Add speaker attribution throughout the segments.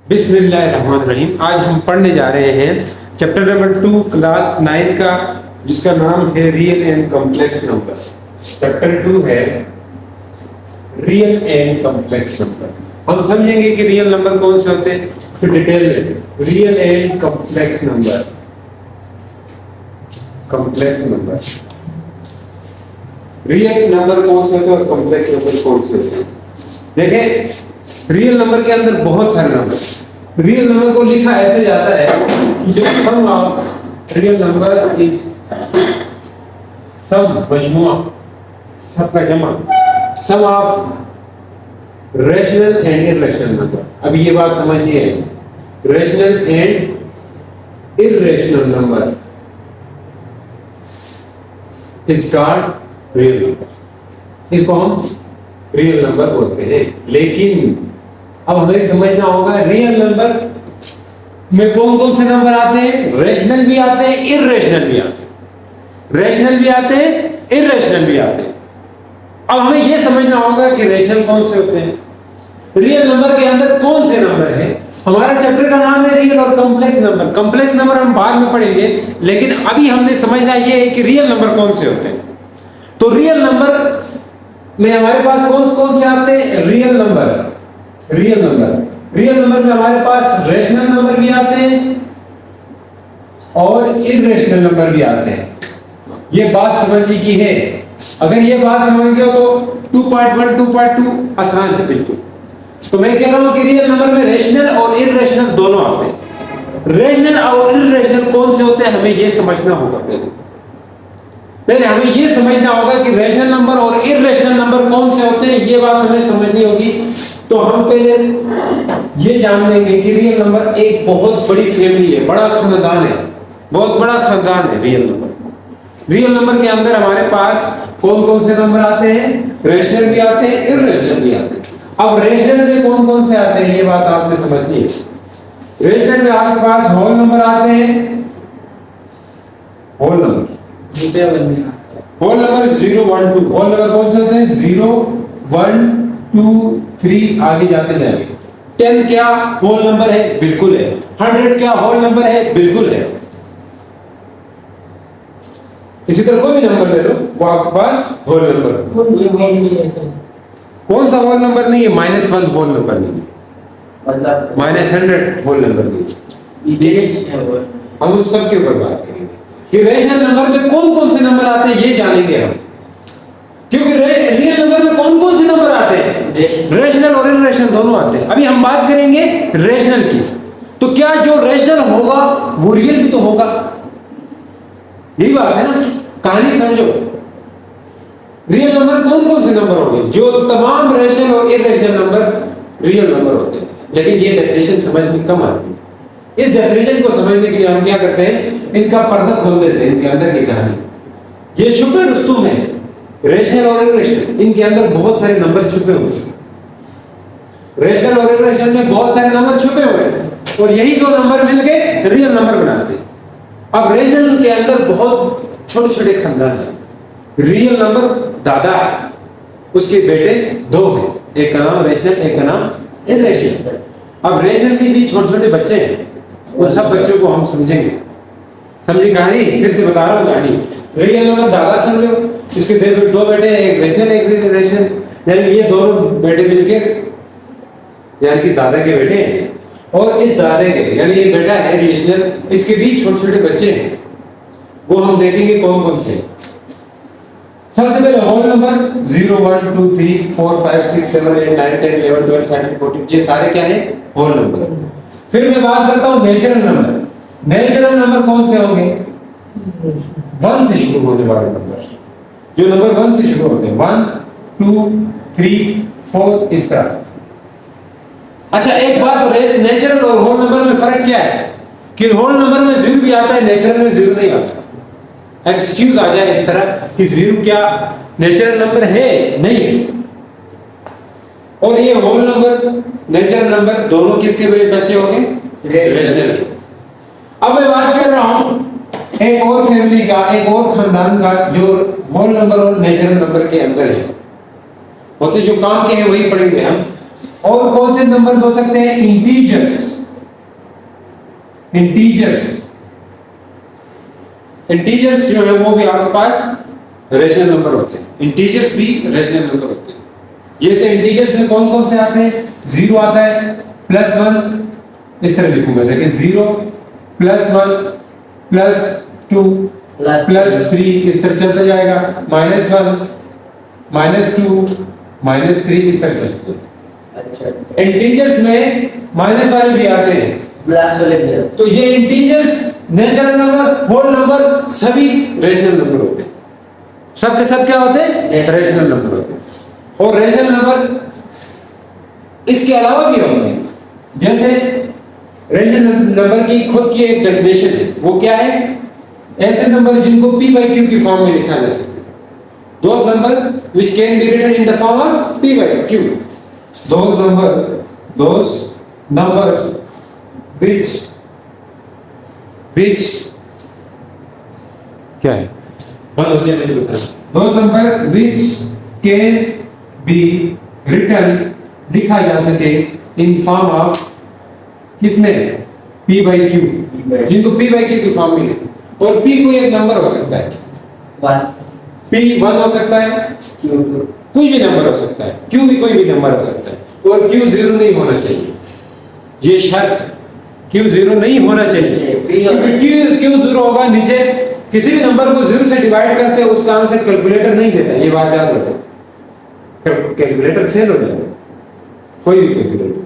Speaker 1: बिस्मिल्लाहिर्रहमानिर्रहीम। आज हम पढ़ने जा रहे हैं चैप्टर नंबर 2 क्लास 9 का, जिसका नाम है real and complex number. Chapter 2 है रियल एंड कॉम्प्लेक्स नंबर। हम समझेंगे कि रियल नंबर कौन से होते हैं, फिर डिटेल में real and complex number. Complex number, real number कौन से होते हैं और कॉम्प्लेक्स नंबर कौन से होते हैं। देखें, रियल नंबर के अंदर बहुत सारे नंबर। रियल नंबर को लिखा ऐसे जाता है कि जो sum of real number is sum, मजमुआ, सबका जमा, sum of rational and irrational number. अब ये बात समझिए, rational and irrational number is called real number. इसको हम रियल नंबर बोलते हैं। लेकिन अब हमें समझना होगा रियल नंबर में कौन कौन से नंबर आते हैं। रैशनल भी आते हैं, इररेशनल भी आते हैं। रैशनल भी आते हैं, इररेशनल भी आते हैं। अब हमें यह समझना होगा कि रैशनल कौन से होते हैं, रियल नंबर के अंदर कौन से नंबर है। हमारा चैप्टर का नाम है रियल और कॉम्प्लेक्स नंबर। कॉम्प्लेक्स नंबर हम बाद में पढ़ेंगे, लेकिन अभी हमने समझना यह है कि रियल नंबर कौन से होते हैं। तो रियल नंबर में हमारे पास कौन कौन से आते हैं। रियल नंबर में हमारे पास रैशनल नंबर भी आते हैं और इररेशनल नंबर भी आते हैं। ये बात समझने की है। अगर ये बात समझ गए तो 2.1 2.2 आसान है बिल्कुल। तो मैं कह रहा हूं कि रियल नंबर में रैशनल और इररेशनल दोनों आते हैं। रैशनल और इररेशनल कौन से होते हैं, हमें ये समझना होगा। पहले हमें ये समझना होगा कि रैशनल नंबर और इररेशनल नंबर कौन से होते हैं। ये बात हमें समझनी होगी। तो हम पहले ये जान लेंगे कि रियल नंबर एक बहुत बड़ी फैमिली है, बड़ा खानदान है, बहुत बड़ा खानदान है रियल नंबर। रियल नंबर के अंदर हमारे पास कौन कौन से नंबर आते हैं, रैशनल भी आते हैं, इररेशनल भी आते हैं। अब रैशनल में कौन कौन से आते हैं, ये बात आपने समझनी है। रैशनल में आपके पास होल नंबर आते हैं, होल नंबर 0 1 2। होल नंबर कौन से होते हैं, 0 1 2 3 आगे जाते जाएंगे। 10 क्या होल नंबर है, बिल्कुल है। 100 क्या होल नंबर है, बिल्कुल है। इसी तरह कोई भी नंबर ले लो, वो आपके पास होल नंबर। कौन सा होल नंबर नहीं है, -1 होल नंबर नहीं है, मतलब -100 होल नंबर नहीं है। ठीक है, हम उस सब के ऊपर बात करेंगे कि रैशनल नंबर में कौन कौन से नंबर आते हैं, ये जानेंगे हम। क्योंकि रियल नंबर में कौन कौन से नंबर आते हैं, रैशनल और इररेशनल दोनों आते हैं। अभी हम बात करेंगे रैशनल की। तो क्या जो रैशनल होगा वो रियल भी तो होगा, यही बात है ना। कहानी समझो, रियल नंबर कौन कौन से नंबर होंगे, जो तमाम रैशनल और इररेशनल नंबर रियल नंबर होते हैं। लेकिन ये डेफिनेशन समझ में कम आती है। इस डेफिनेशन को समझने के लिए हम क्या करते हैं, इनका पर्दा खोल देते हैं, इनके अंदर की कहानी। ये छुपे रुस्तुम है, रैशनल और इररेशनल, इनके अंदर बहुत सारे नंबर छुपे हुए हैं। रैशनल और इररेशनल में बहुत सारे नंबर छुपे हुए हैं और यही दो नंबर मिलके रियल नंबर बनाते हैं। अब रैशनल के अंदर बहुत छोटे छोटे खानदान हैं। रियल नंबर दादा है, उसके बेटे 2 हैं, एक का नाम रैशनल, एक का नाम इररेशनल। अब रैशनल के भी छोटे छोटे बच्चे हैं, उन सब बच्चों को हम समझेंगे। समझी कहानी, फिर से बता रहा हूँ कहानी। रियल नंबर दादा समझो, इसके 2 बेटे, एक रैशनल एक इररेशनल, यानी ये दोनों बेटे मिलकर यानी कि दादा के बेटे हैं। और इस दादा के यानी ये बेटा है रैशनल, इसके बीच छोटे छोटे बच्चे हैं, वो हम देखेंगे कौन कौन से। सबसे पहले होल नंबर 0 1 2 3 4 5 6 7 8 9 10 11 12 13 14, ये सारे क्या है, होल नंबर। फिर मैं बात करता हूं नेचुरल नंबर। नेचुरल नंबर कौन से होंगे, 1 से शुरू होने वाले नंबर, जो नंबर 1 से शुरू होते हैं, 1 2 3 4 इस तरह। अच्छा, एक बात, नेचुरल और होल नंबर में फर्क क्या है कि होल नंबर में 0 भी आता है, नेचुरल में 0 नहीं आता। एक्सक्यूज आ जाए इस तरह कि 0 क्या नेचुरल नंबर है, नहीं है। और ये होल नंबर नेचुरल नंबर दोनों किसके बच्चे होंगे, रैशनल। अब मैं बात कर रहा हूं एक और फैमिली का, एक और खानदान का, जो होल नंबर और नेचुरल नंबर के अंदर है। होते जो काम के हैं वही पढ़ेंगे हम। और कौन से नंबर्स हो सकते हैं, इंटीजर्स। इंटीजर्स जो है वो भी आपके पास रेशनल नंबर होते हैं, इंटीजर्स भी रेशनल नंबर होते हैं। जैसे इंटीजर्स में कौन कौन से आते हैं? 0 आता है, +1, इस तरह लिखूंगा, देखिए 0 +1 +2 +3, इस तरह चलता जाएगा, -1 -2 -3, इस तरह चलते हैं। अच्छा, इंटीजर्स में माइनस वाले भी आते हैं, प्लस वाले भी। तो ये integers, natural number, whole number सभी रेशनल नंबर होते हैं। सब के सब क्या होते हैं? रेशनल नंबर होते हैं। और रेशनल नंबर इसके अलावा भी होंगे, जैसे रेशनल नंबर की खुद की एक डेफिनेशन है, वो क्या है? ऐसे नंबर जिनको p/q की फॉर्म में लिखा जा सकता है, those number which can be written in the form of p/q, those numbers which क्या है? those number which can be written, लिखा जा सके in form of किसमें? p/q, जिनको p/q की फॉर्म में लिखे। और p कोई एक नंबर हो सकता है, 1, p 1 हो सकता है, q कोई भी नंबर हो सकता है, q भी कोई भी नंबर हो सकता है। और q 0 नहीं होना चाहिए, ये शर्त, q 0 नहीं होना चाहिए, क्योंकि q 0 होगा, नीचे किसी भी नंबर को 0 से डिवाइड करते हैं उसका आंसर कैलकुलेटर नहीं देता, ये बात याद रखो, कैलकुलेटर फेल हो जाता है। कोई भी कैलकुलेटर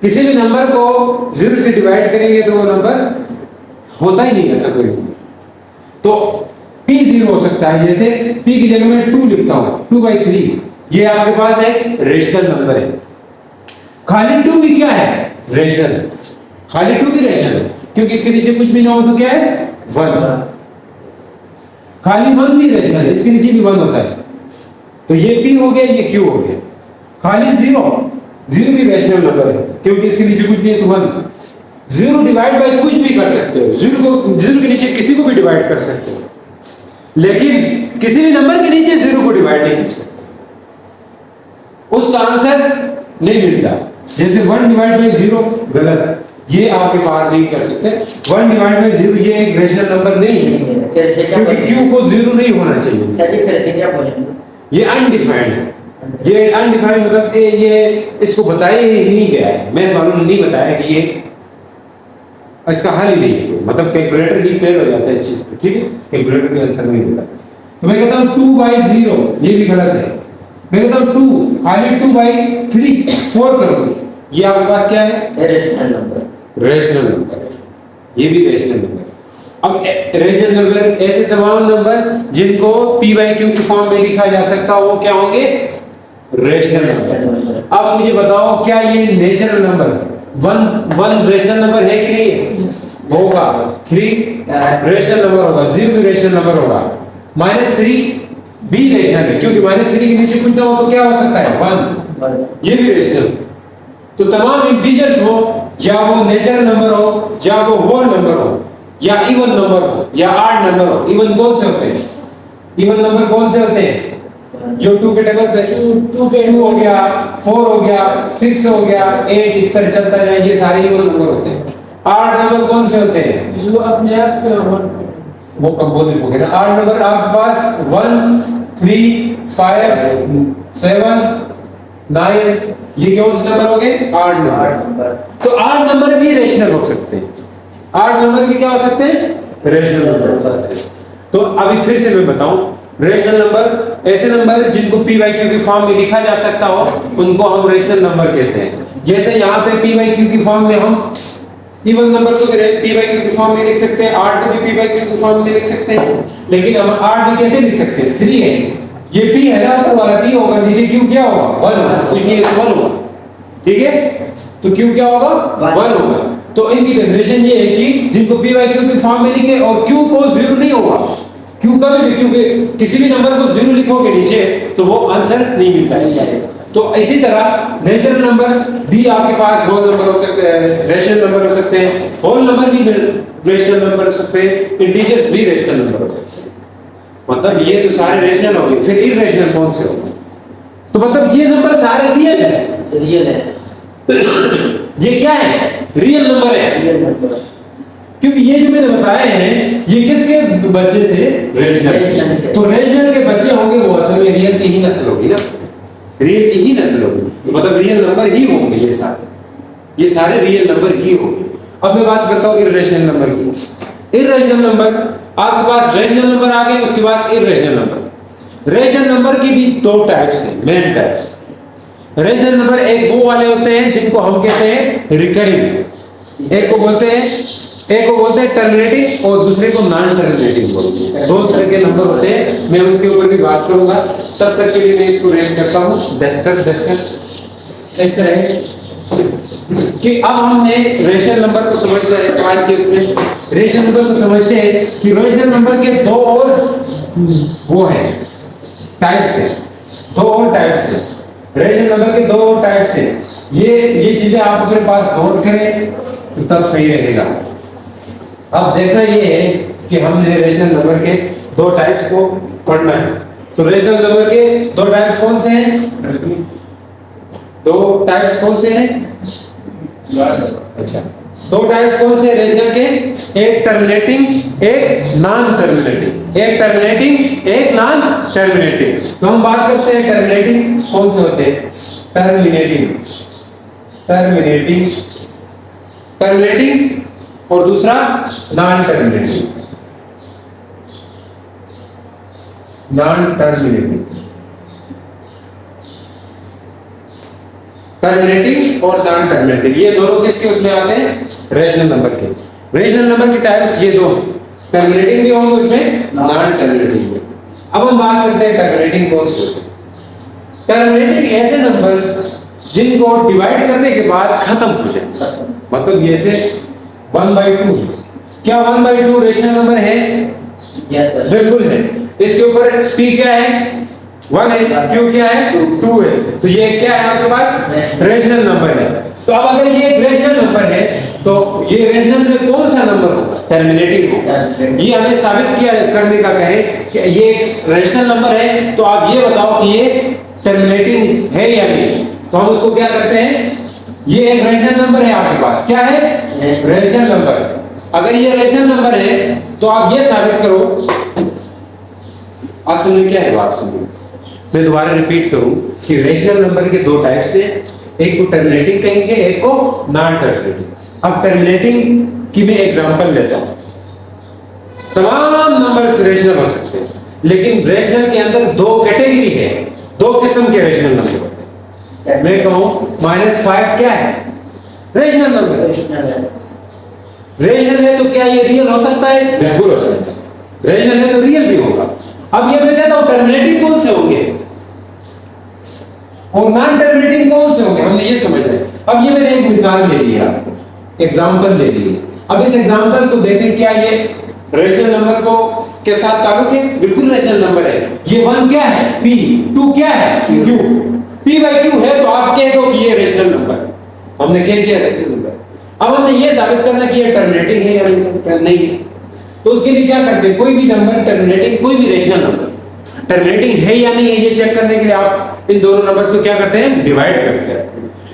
Speaker 1: किसी भी नंबर को 0 से डिवाइड करेंगे तो वो नंबर होता ही नहीं, ऐसा कोई नहीं। तो p 0 हो सकता है, जैसे p की जगह मैं 2 लिखता हूं, 2/3, ये आपके पास एक रेशनल नंबर है। खाली 2 भी क्या है? रेशनल है, खाली 2 भी रेशनल है, क्योंकि इसके नीचे कुछ भी ना हो तो क्या है? 1। खाली 1 भी रेशनल है, इसके नीचे भी 1 होता है, तो ये p हो गया, ये q हो गया। खाली 0 भी रेशनल नंबर है, क्योंकि इसके नीचे कुछ नहीं है तो 1। 0 डिवाइड बाय कुछ भी कर सकते हो, 0 के नीचे किसी को भी डिवाइड कर सकते हो, लेकिन किसी भी नंबर के नीचे 0 को डिवाइड नहीं कर सकते, उसका आंसर नहीं मिलता। जैसे 1 डिवाइड बाय 0 गलत, ये आपके पास नहीं कर सकते। 1 डिवाइड बाय 0 ये एक रेशनल नंबर नहीं है, क्योंकि q को 0 नहीं होना चाहिए। फिर से क्या बोलेंगे? ये अनडिफाइंड है, ये अनडिफाइंड मतलब ये इसको बताया ही नहीं गया है, मैथ वालों ने नहीं बताया कि ये इसका हल ही नहीं है, मतलब कैलकुलेटर ही फेल हो जाता है इस चीज पे, ठीक है, कैलकुलेटर का आंसर नहीं देता। तो मैं कहता हूं 2/0, ये भी गलत है। मैं कहता हूं 2, खाली 2/3, 4 करो, ये आपके पास क्या है? रेशनल नंबर, रेशनल नंबर, ये भी रेशनल नंबर। अब रेशनल नंबर ऐसे तमाम नंबर जिनको p/q की फॉर्म में लिखा जा सकता हो, वो क्या होंगे? Rational number. अब मुझे बताओ, क्या ये नेचुरल नंबर 1 रेशनल नंबर है कि नहीं? होगा। 3 रेशनल नंबर होगा, 0 भी रेशनल नंबर होगा, -3 भी रेशनल है, क्योंकि -3 के नीचे कुछ ना हो तो क्या हो सकता है? 1, ये भी रेशनल। तो तमाम इंटीजर्स हो, या वो नेचुरल नंबर हो, या वो होल नंबर हो, या इवन नंबर हो, या ऑड नंबर हो। इवन कौन से होते हैं? इवन नंबर कौन से होते हैं? जो 2 के टेबल पे 2 हो गया, 4 हो गया, 6 हो गया, 8, इस तरह चलता जाए, ये सारे इवन नंबर होते हैं। ऑड नंबर कौन से होते हैं? जो अपने आप वो कंपोजिट हो गए ना। ऑड नंबर आपके पास 1, 3, 5, 7, 9, ये कौन से नंबर हो गए? Odd number. तो ऑड नंबर भी रेशनल हो सकते हैं, ऑड नंबर भी क्या हो सकते हैं? रेशनल नंबर हो सकते हैं। तो अभी फिर से मैं बताऊं, रेशनल नंबर ऐसे नंबर जिनको p/q की फॉर्म में लिखा जा सकता हो, उनको हम रेशनल नंबर कहते हैं। जैसे यहाँ पे p/q की फॉर्म में हम इवन नंबर को भी p/q की फॉर्म में लिख सकते हैं, 8 को भी p/q की फॉर्म में लिख सकते हैं, लेकिन हम 8 भी कैसे लिख सकते हैं? 3 है, ये p है ना, ऊपर वाला p होगा, नीचे q क्या होगा? 1 होगा, कुछ नहीं है तो 1 होगा, ठीक है, तो q क्या होगा? 1 होगा। तो इनकी डेफिनेशन ये है कि जिनको p/q की फॉर्म में लिखे और q को 0 नहीं होगा, q कभी भी, क्योंकि किसी भी नंबर को 0 लिखोगे नीचे तो वो आंसर नहीं मिलता है। तो इसी तरह नेचुरल नंबर भी आपके पास होल नंबर हो सकते हैं, रेशनल नंबर हो सकते हैं, होल नंबर भी रेशनल नंबर हो सकते हैं, इंटीजर्स भी रेशनल नंबर हो सकते हैं। मतलब ये तो सारे रेशनल हो गए। फिर इररेशनल कौन से होंगे? तो मतलब ये नंबर सारे रियल है, रियल है। ये क्या है? रियल नंबर है। क्योंकि ये जो मैंने बताए हैं ये किसके बच्चे थे? रेशनल। तो रेशनल के बच्चे होंगे वो असल में रियल की ही नस्ल होगी ना, रियल की ही नस्ल होगी, मतलब रियल नंबर ही होंगे ये सारे रियल नंबर ही होंगे। अब मैं बात करता हूँ इर्रेशनल नंबर की। इर्रेशनल नंबर, आपके पास रेशनल नंबर आ गए, उसके बाद इर्रेशनल नंबर। रेशनल नंबर की भी दो टाइप्स हैं, मेन टाइप्स। रेशनल नंबर एक वो वाले होते हैं जिनको हम कहते हैं रिकरिंग, एक को बोलते हैं टर्मिनेटिंग और दूसरे को नॉन टर्मिनेटिंग बोलते हैं। दो तरह के नंबर होते हैं, मैं उसके ऊपर भी बात करूंगा। तब तक के लिए मैं इसको रेस करता हूं। डस्टर ऐसा है कि अब हमने रेशनल नंबर को समझना है। आज के इसमें रेशनल नंबर को समझते हैं कि रेशनल नंबर के दो और वो है टाइप्स है, दो और टाइप्स है। रेशनल नंबर के दो और टाइप्स है। ये चीजें आप अपने पास नोट करें तो तब सही रहेगा। अब देखना ये है कि हमने रेशनल नंबर के दो टाइप्स को पढ़ना है। तो रेशनल नंबर के दो टाइप्स कौन से हैं? दो टाइप्स कौन से हैं? अच्छा, दो टाइप्स कौन से रेशनल के? एक टर्मिनेटिंग, एक नॉन टर्मिनेटिंग। एक टर्मिनेटिंग, एक नॉन टर्मिनेटिंग। तो हम बात करते हैं टर्मिनेटिंग कौन से होते हैं? टर्मिनेटिंग और दूसरा नॉन टर्मिनेटिंग। टर्मिनेटिंग और नॉन टर्मिनेटिंग, ये दोनों किसके उसमें आते हैं? रेशनल नंबर के। रेशनल नंबर की टाइप्स ये दो, टर्मिनेटिंग भी होंगे उसमें, नॉन टर्मिनेटिंग भी। अब हम बात करते हैं टर्मिनेटिंग कौन से होते हैं। टर्मिनेटिंग ऐसे नंबर्स जिनको डिवाइड करने के बाद खत्म हो जाए, मतलब जैसे 1/2। क्या 1/2 रेशनल नंबर है?
Speaker 2: यस सर,
Speaker 1: बिल्कुल है। इसके ऊपर p क्या है? 1 है, q क्या है? 2 है। तो ये क्या है आपके पास? रेशनल नंबर है। तो अब अगर ये एक रेशनल नंबर है तो ये रेशनल में कौन सा नंबर होगा? टर्मिनेटिंग होगा। ये हमें साबित किया करने का कहे कि ये एक रेशनल नंबर है, तो आप ये बताओ कि ये टर्मिनेटिंग है या नहीं। तो हम उसको क्या करते हैं, ये एक रेशनल नंबर है आपके पास, क्या है? Rational number. अगर ये रेशनल नंबर है तो आप ये साबित करो। असल में क्या है बात सुनिए, मैं दोबारा रिपीट करूं कि रेशनल नंबर के दो टाइप्स है, एक को टर्मिनेटिंग कहेंगे, एक को नॉन टर्मिनेटिंग। अब टर्मिनेटिंग की मैं एग्जांपल लेता हूं। तमाम नंबर्स रेशनल हो सकते हैं, लेकिन रेशनल के अंदर दो कैटेगरी है, दो किस्म के रेशनल नंबर होते हैं। मैं कहूं -5 क्या है? Rational number. रेशनल है तो क्या ये रियल हो सकता है? बिल्कुल हो सकता है। रेशनल है तो रियल भी होगा। अब ये मैं कहता हूं टर्मिनेटिंग कौन से होंगे और नॉन टर्मिनेटिंग कौन से होंगे, हमने ये समझना है। अब ये मैंने एक मिसाल ले लिया, एग्जांपल ले ली। अब इस एग्जांपल को देखें, क्या ये रेशनल नंबर को के साथ ताल्लुक है? बिल्कुल रेशनल नंबर है। ये 1 क्या है? p, 2 क्या है? q। p/q है तो आप कह दो कि ये रेशनल नंबर है। हमने कह दिया रेशनल नंबर। अब हमने ये साबित करना कि ये टर्मिनेटिंग है या नहीं है। तो उसके लिए क्या करते हैं, कोई भी नंबर टर्मिनेटिंग, कोई भी रेशनल नंबर टर्मिनेटिंग है या नहीं है, ये चेक करने के लिए आप इन दोनों नंबर्स को क्या करते हैं? डिवाइड करते हैं।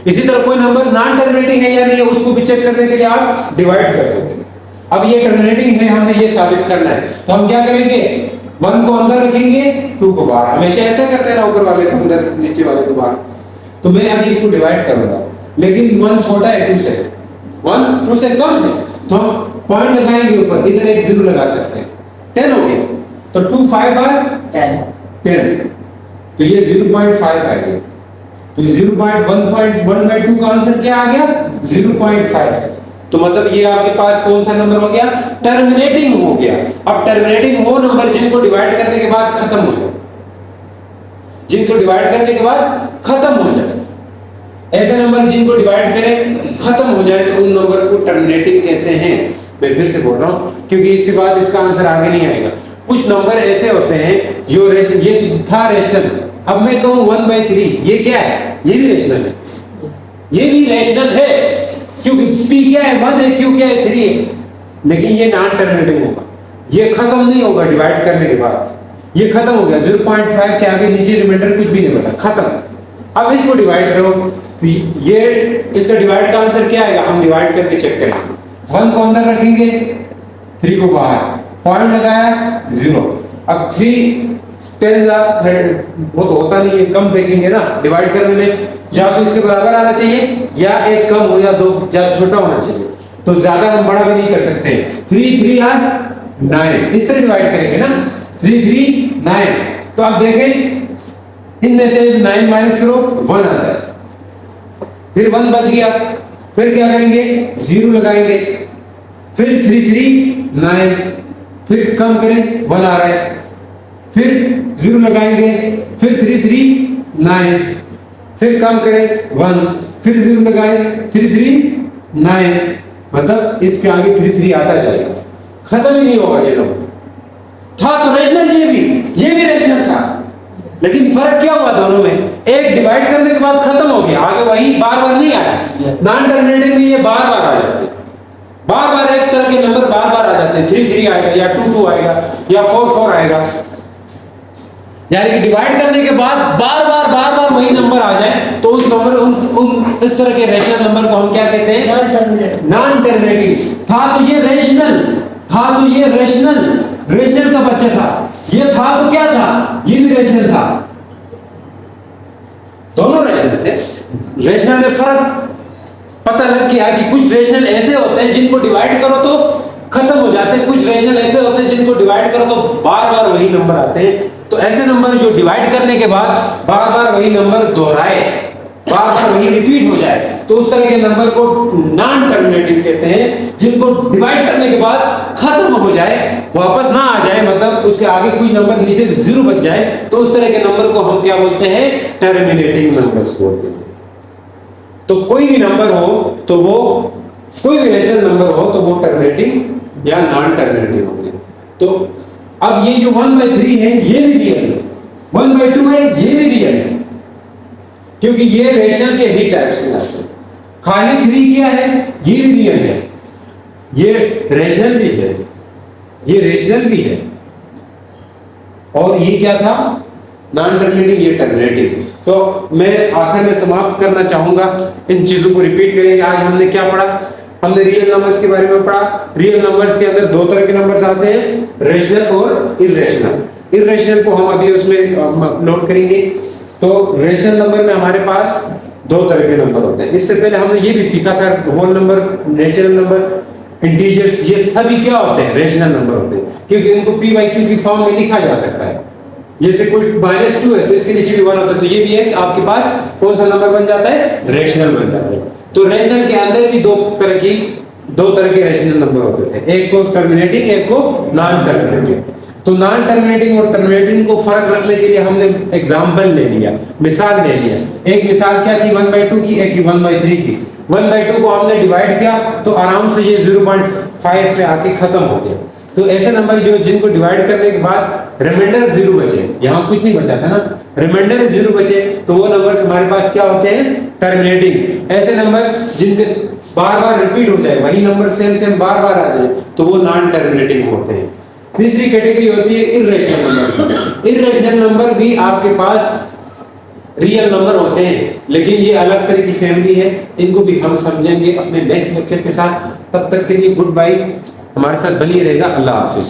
Speaker 1: इसी तरह कोई नंबर नॉन टर्मिनेटिंग है या नहीं है, उसको भी चेक करने के लिए आप डिवाइड कर देते हैं। अब ये टर्मिनेटिंग है, हमने ये साबित करना है, तो हम क्या करेंगे? 1 को अंदर रखेंगे, 2 को बाहर। हमेशा ऐसा करते हैं ना, ऊपर वाले को अंदर, नीचे वाले को बाहर। तो मैं अभी इसको डिवाइड करूंगा, लेकिन 1 छोटा है 2 से, 1 2 से कम है, तो हम पॉइंट लगाएंगे ऊपर, इधर एक 0 लगा सकते हैं। 10 हो गया, तो 2 5 बार 10, तो ये 0.5 आ गया। तो 0.1/2 का आंसर क्या आ गया? 0.5। तो मतलब ये आपके पास कौन सा नंबर हो गया? टर्मिनेटिंग हो गया। अब टर्मिनेटिंग वो नंबर जिनको डिवाइड करने के बाद खत्म हो जाए, जिनको डिवाइड करने के बाद खत्म हो जाए। ऐसे नंबर जिनको डिवाइड करें खत्म हो जाए तो उन नंबर को टर्मिनेटिंग कहते हैं। मैं फिर से बोल रहा हूं क्योंकि इसके बाद इसका आंसर आगे नहीं आएगा। कुछ नंबर ऐसे होते हैं जो ये था रेशनल, अब मैं कहूं 1/3, ये क्या है? ये भी रेशनल है, ये भी रेशनल है, क्योंकि p क्या है? 1 है, q क्या है? 3 है। लेकिन ये नॉन टर्मिनेटिंग होगा, ये खत्म नहीं होगा डिवाइड करने के बाद, ये खत्म हो गया। 0.5 के आगे नीचे रिमाइंडर कुछ भी नहीं बचा, खत्म। अब इसको डिवाइड करो, ये इसका डिवाइड का आंसर क्या आएगा? हम डिवाइड करके चेक करेंगे। 1 को अंदर रखेंगे, 3 को बाहर, पॉइंट लगाया 0। अब 3 10 वो तो होता नहीं है, कम देखेंगे ना डिवाइड करने में, या तो इसके बराबर आना चाहिए या एक कम हो या दो या छोटा होना चाहिए, तो ज्यादा हम बड़ा भी नहीं कर सकते। 3 3 आर 9, इस तरह डिवाइड करेंगे ना, 3 3 9। तो आप देखें इनमें से 9 माइनस करो 1 आता है, फिर 1 बच गया, फिर क्या करेंगे 0 लगाएंगे, फिर 3 3 9, फिर कम करें 1 आ रहा है, फिर 0 लगाएंगे, फिर 3 3 9, फिर कम करें 1, फिर 0 लगाएं 3 3 9, मतलब इसके आगे 3 3 आता जाएगा, खत्म ही नहीं होगा ये लोग। था तो रेशनल, ये भी रेशनल था, लेकिन फर्क क्या हुआ दोनों में, एक डिवाइड करने के बाद खत्म हो गया, आगे वही बार बार नहीं आया। नॉन टर्मिनेटिंग में ये बार बार आ जाते हैं, बार बार एक तरह के नंबर बार बार आ जाते हैं, 3 3 आएगा या 2 2 आएगा या 4 4 आएगा, यानी कि डिवाइड करने के बाद बार बार वही नंबर आ जाए तो उस नंबर इस तरह के रेशनल नंबर को हम क्या कहते हैं, नॉन टर्मिनेटिंग। था तो ये रेशनल, रेशनल का बच्चा था, ये था तो क्या था, ये भी रेशनल था, दोनों रेशनल थे। रेशनल में फर्क पता लग गया कि कुछ रेशनल ऐसे होते हैं जिनको डिवाइड करो तो खत्म हो जाते हैं, कुछ रेशनल ऐसे होते हैं जिनको डिवाइड करो तो बार बार वही नंबर आते हैं। तो ऐसे नंबर जो डिवाइड करने के बाद बार बार वही नंबर दोहराए, बार बार वही रिपीट हो जाए, तो उस तरह के नंबर को नॉन टर्मिनेटिंग कहते हैं। जिनको डिवाइड करने के बाद खत्म हो जाए, वापस ना आ जाए, मतलब उसके आगे कोई नंबर नीचे 0 बच जाए, तो उस तरह के नंबर को हम क्या बोलते हैं, टर्मिनेटिंग नंबर्स बोलते हैं। तो कोई भी नंबर हो तो वो, कोई भी रेशनल नंबर हो तो वो टर्मिनेटिंग या नॉन टर्मिनेटिंग होंगे। तो अब ये जो 1/3 है ये भी रियल है, 1/2 है ये भी रियल है, क्योंकि ये रेशनल के ही टाइप्स में आते हैं। खाली 3 क्या है, ये भी रियल है, ये रेशनल भी है, ये रेशनल भी है, और ये क्या था, नॉन टर्मिनेटिंग, ये टर्मिनेटिंग। तो मैं आखिर में समाप्त करना चाहूंगा, इन चीजों को रिपीट करेंगे। आज हमने क्या पढ़ा, हमने रियल नंबर्स के बारे में पढ़ा। रियल नंबर्स के अंदर 2 तरह के नंबर्स आते हैं, रेशनल और इर्रेशनल। इर्रेशनल को हम अगले उसमें नोट करेंगे। तो रेशनल नंबर में हमारे पास 2 तरह के नंबर होते हैं। इससे पहले हमने ये भी सीखा था, whole number, natural number, integers, ये सभी क्या होते हैं, रेशनल नंबर होते हैं, क्योंकि इनको p/q की फॉर्म में लिखा जा सकता है। जैसे कोई -2 है तो इसके नीचे भी 1 होता है, तो ये भी है कि आपके पास कौन सा नंबर बन जाता है, रेशनल बन जाता है। तो रेशनल के अंदर भी 2 तरह के रेशनल नंबर होते थे, एक को टर्मिनेटिंग, एक को नॉन टर्मिनेटिंग। तो नॉन टर्मिनेटिंग और टर्मिनेटिंग को फर्क रखने के लिए हमने एग्जांपल ले लिया, मिसाल ले लिया। एक मिसाल क्या थी, 1/2 की, एक 1/3 की। 1/2 को हमने डिवाइड किया तो आराम से ये 0.5 पे आके खत्म हो गया। तो ऐसे नंबर जो जिनको डिवाइड करने के बाद रिमाइंडर 0 बचे, यहाँ कुछ नहीं बचा था ना, रिमाइंडर 0 बचे, तो वो नंबर हमारे पास क्या होते हैं, टर्मिनेटिंग। ऐसे नंबर जिनके बार बार रिपीट हो जाए, वही नंबर सेम बार बार आ जाए, तो वो नॉन टर्मिनेटिंग होते हैं। तीसरी कैटेगरी होती है इर्रेशनल नंबर। इर्रेशनल नंबर भी आपके पास रियल नंबर होते हैं, लेकिन ये अलग तरह की फैमिली है, इनको भी हम समझेंगे अपने नेक्स्ट लेक्चर के साथ। तब तक के लिए गुड बाय, हमारे साथ बनी रहेगा। अल्लाह हाफिज।